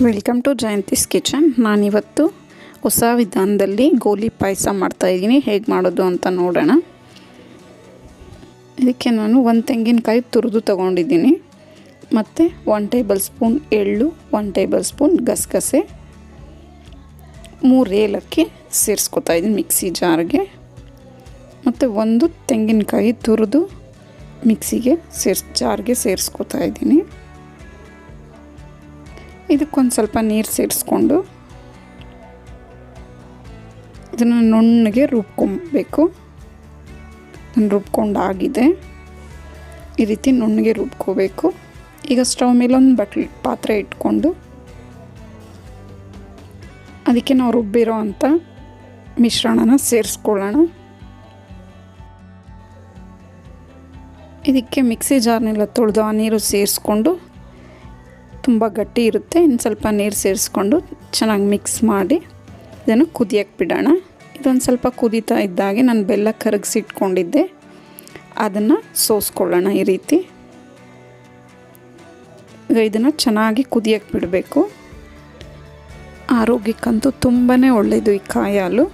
Welcome to Jayanthi's kitchen. ನಾನಿವತ್ತು ಹೊಸ ವಿಧಾನದಲ್ಲಿ ಗೋಲಿ ಪಾಯಸ ಮಾಡ್ತಾಯಿದ್ದೀನಿ. ಹೇಗೆ ಮಾಡೋದು ಅಂತ ನೋಡೋಣ. ಇದಕ್ಕೆ ನಾನು 1 ತೆಂಗಿನಕಾಯಿ ತುರಿದು ತೊಗೊಂಡಿದ್ದೀನಿ, ಮತ್ತು 1 ಟೇಬಲ್ ಸ್ಪೂನ್ ಎಳ್ಳು, 1 ಟೇಬಲ್ ಸ್ಪೂನ್ ಗಸಗಸೆ, 3 ಏಲಕ್ಕಿ ಸೇರಿಸ್ಕೊತಾ ಇದ್ದೀನಿ ಮಿಕ್ಸಿ ಜಾರ್ಗೆ, ಮತ್ತು 1 ತೆಂಗಿನಕಾಯಿ ತುರಿದು ಮಿಕ್ಸಿಗೆ ಜಾರ್ಗೆ ಸೇರಿಸ್ಕೊತಾ ಇದ್ದೀನಿ. ಇದಕ್ಕೊಂದು ಸ್ವಲ್ಪ ನೀರು ಸೇರಿಸ್ಕೊಂಡು ಇದನ್ನು ನುಣ್ಣಗೆ ರುಬ್ಕೊಬೇಕು. ನಾನು ರುಬ್ಕೊಂಡಾಗಿದೆ. ಈ ರೀತಿ ನುಣ್ಣಗೆ ರುಬ್ಕೋಬೇಕು. ಈಗ ಸ್ಟವ್ ಮೇಲೆ ಒಂದು ಪಾತ್ರೆ ಇಟ್ಕೊಂಡು ಅದಕ್ಕೆ ನಾವು ರುಬ್ಬಿರೋ ಅಂಥ ಮಿಶ್ರಣನ ಸೇರಿಸ್ಕೊಳ್ಳೋಣ. ಇದಕ್ಕೆ ಮಿಕ್ಸಿ ಜಾರ್ನೆಲ್ಲ ತೊಳೆದು ಆ ನೀರು ಸೇರಿಸ್ಕೊಂಡು, ತುಂಬ ಗಟ್ಟಿ ಇರುತ್ತೆ, ಇನ್ನು ಸ್ವಲ್ಪ ನೀರು ಸೇರಿಸ್ಕೊಂಡು ಚೆನ್ನಾಗಿ ಮಿಕ್ಸ್ ಮಾಡಿ ಇದನ್ನು ಕುದಿಯಕ್ಕೆ ಬಿಡೋಣ. ಇದೊಂದು ಸ್ವಲ್ಪ ಕುದೀತಾ ಇದ್ದಾಗೆ ನಾನು ಬೆಲ್ಲ ಕರಗಿಸಿಟ್ಕೊಂಡಿದ್ದೆ, ಅದನ್ನು ಸೋಸ್ಕೊಳ್ಳೋಣ. ಈ ರೀತಿ ಈಗ ಇದನ್ನು ಚೆನ್ನಾಗಿ ಕುದಿಯಕ್ಕೆ ಬಿಡಬೇಕು. ಆರೋಗ್ಯಕ್ಕಂತೂ ತುಂಬಾ ಒಳ್ಳೆಯದು ಈ ಕಾಯಿ ಹಾಲು.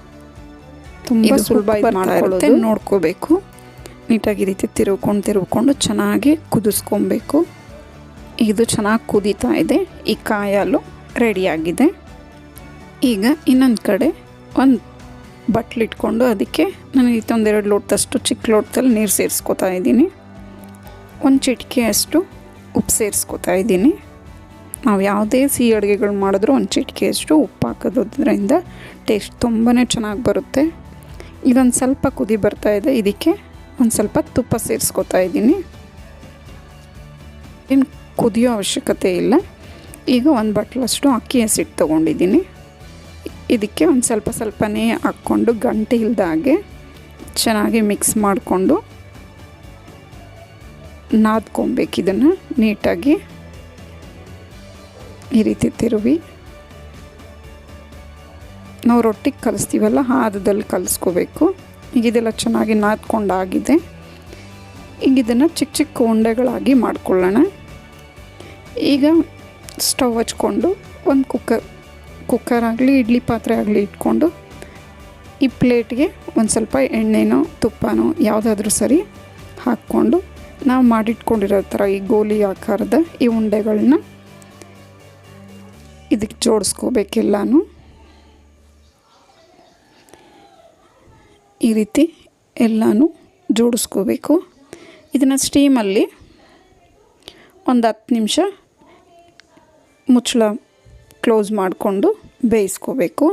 ತುಂಬ ಸುಲಭ ಮಾಡ್ಕೊಳ್ಳೋದು, ನೋಡ್ಕೋಬೇಕು. ನೀಟಾಗಿ ಈ ರೀತಿ ತಿರುವ್ಕೊಂಡು ಚೆನ್ನಾಗಿ ಕುದಿಸ್ಕೊಬೇಕು. ಇದು ಚೆನ್ನಾಗಿ ಕುದೀತಾ ಇದೆ. ಈ ಕಾಯಿ ಹಾಲು ರೆಡಿಯಾಗಿದೆ. ಈಗ ಇನ್ನೊಂದು ಕಡೆ ಒಂದು ಬಟ್ಲಿಟ್ಕೊಂಡು ಅದಕ್ಕೆ ನಾನು ಒಂದು 2 ಲೋಟದಷ್ಟು ಚಿಕ್ಕ ಲೋಟದಲ್ಲಿ ನೀರು ಸೇರಿಸ್ಕೊತಾ ಇದ್ದೀನಿ. 1 ಚಿಟಿಕೆಯಷ್ಟು ಉಪ್ಪು ಸೇರಿಸ್ಕೊತಾ ಇದ್ದೀನಿ. ನಾವು ಯಾವುದೇ ಸಿಹಿ ಅಡುಗೆಗಳು ಮಾಡಿದ್ರೂ 1 ಚಿಟಿಕೆಯಷ್ಟು ಉಪ್ಪು ಹಾಕೋದ್ರಿಂದ ಟೇಸ್ಟ್ ತುಂಬಾ ಚೆನ್ನಾಗಿ ಬರುತ್ತೆ. ಇದೊಂದು ಸ್ವಲ್ಪ ಕುದಿ ಬರ್ತಾಯಿದೆ. ಇದಕ್ಕೆ ಒಂದು ಸ್ವಲ್ಪ ತುಪ್ಪ ಸೇರಿಸ್ಕೊತಾ ಇದ್ದೀನಿ. ಇನ್ನು ಕುದಿಯೋ ಅವಶ್ಯಕತೆ ಇಲ್ಲ. ಈಗ 1 ಬಟ್ಲಷ್ಟು ಅಕ್ಕಿ ಹಸಿಟ್ಟು ತೊಗೊಂಡಿದ್ದೀನಿ. ಇದಕ್ಕೆ ಒಂದು ಸ್ವಲ್ಪನೇ ಹಾಕ್ಕೊಂಡು ಗಂಟೆ ಇಲ್ದಾಗೆ ಚೆನ್ನಾಗಿ ಮಿಕ್ಸ್ ಮಾಡಿಕೊಂಡು ನಾದ್ಕೊಬೇಕು. ಇದನ್ನು ನೀಟಾಗಿ ಈ ರೀತಿ ತಿರುವಿ ನಾವು ರೊಟ್ಟಿಗೆ ಕಲಿಸ್ತೀವಲ್ಲ ಆ ಹದದಲ್ಲಿ ಕಲಿಸ್ಕೋಬೇಕು. ಈಗ ಇದೆಲ್ಲ ಚೆನ್ನಾಗಿ ನಾದ್ಕೊಂಡಾಗಿದೆ. ಈಗ ಇದನ್ನು ಚಿಕ್ಕ ಚಿಕ್ಕ ಉಂಡೆಗಳಾಗಿ ಮಾಡ್ಕೊಳ್ಳೋಣ. ಈಗ ಸ್ಟವ್ ಹಚ್ಕೊಂಡು ಒಂದು ಕುಕ್ಕರ್ ಆಗಲಿ ಇಡ್ಲಿ ಪಾತ್ರೆ ಆಗಲಿ ಇಟ್ಕೊಂಡು ಈ ಪ್ಲೇಟ್ಗೆ ಒಂದು ಸ್ವಲ್ಪ ಎಣ್ಣೆನೋ ತುಪ್ಪನೋ ಯಾವುದಾದ್ರೂ ಸರಿ ಹಾಕ್ಕೊಂಡು ನಾವು ಮಾಡಿಟ್ಕೊಂಡಿರೋ ಥರ ಈ ಗೋಲಿ ಆಕಾರದ ಈ ಉಂಡೆಗಳನ್ನ ಇದಕ್ಕೆ ಜೋಡಿಸ್ಕೋಬೇಕೆಲ್ಲನೂ. ಈ ರೀತಿ ಎಲ್ಲನೂ ಜೋಡಿಸ್ಕೋಬೇಕು. ಇದನ್ನು ಸ್ಟೀಮಲ್ಲಿ ಒಂದು 10 ನಿಮಿಷ ಮುಚ್ಚಳ ಕ್ಲೋಸ್ ಮಾಡಿಕೊಂಡು ಬೇಯಿಸ್ಕೋಬೇಕು.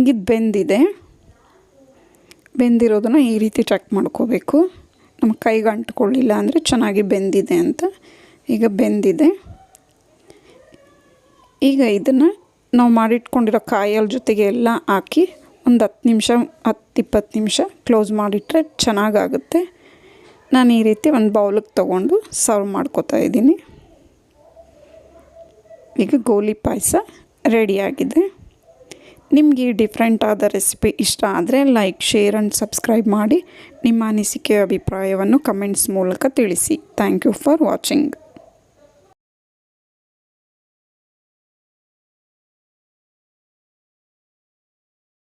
ಇದು ಬೆಂದಿರೋದನ್ನು ಈ ರೀತಿ ಚೆಕ್ ಮಾಡ್ಕೋಬೇಕು. ನಮ್ಮ ಕೈಗೆ ಅಂಟ್ಕೊಳ್ಳಿಲ್ಲ ಅಂದರೆ ಚೆನ್ನಾಗಿ ಬೆಂದಿದೆ ಅಂತ. ಈಗ ಬೆಂದಿದೆ. ಈಗ ಇದನ್ನು ನಾವು ಮಾಡಿಟ್ಕೊಂಡಿರೋ ಕಾಯಿಯ ಜೊತೆಗೆ ಎಲ್ಲ ಹಾಕಿ ಒಂದು 10 ನಿಮಿಷ 10-20 ನಿಮಿಷ ಕ್ಲೋಸ್ ಮಾಡಿಟ್ರೆ ಚೆನ್ನಾಗಾಗುತ್ತೆ. ನಾನು ಈ ರೀತಿ ಒಂದು ಬೌಲಿಗೆ ತೊಗೊಂಡು ಸರ್ವ್ ಮಾಡ್ಕೋತಾ ಇದ್ದೀನಿ. ಈಗ ಗೋಲಿ ಪಾಯಸ ರೆಡಿಯಾಗಿದೆ. ನಿಮಗೆ ಈ ಡಿಫ್ರೆಂಟ್ ಆದ ರೆಸಿಪಿ ಇಷ್ಟ ಆದರೆ ಲೈಕ್, ಶೇರ್ ಆ್ಯಂಡ್ ಸಬ್ಸ್ಕ್ರೈಬ್ ಮಾಡಿ. ನಿಮ್ಮ ಅನಿಸಿಕೆ ಅಭಿಪ್ರಾಯವನ್ನು ಕಮೆಂಟ್ಸ್ ಮೂಲಕ ತಿಳಿಸಿ. Thank you for watching.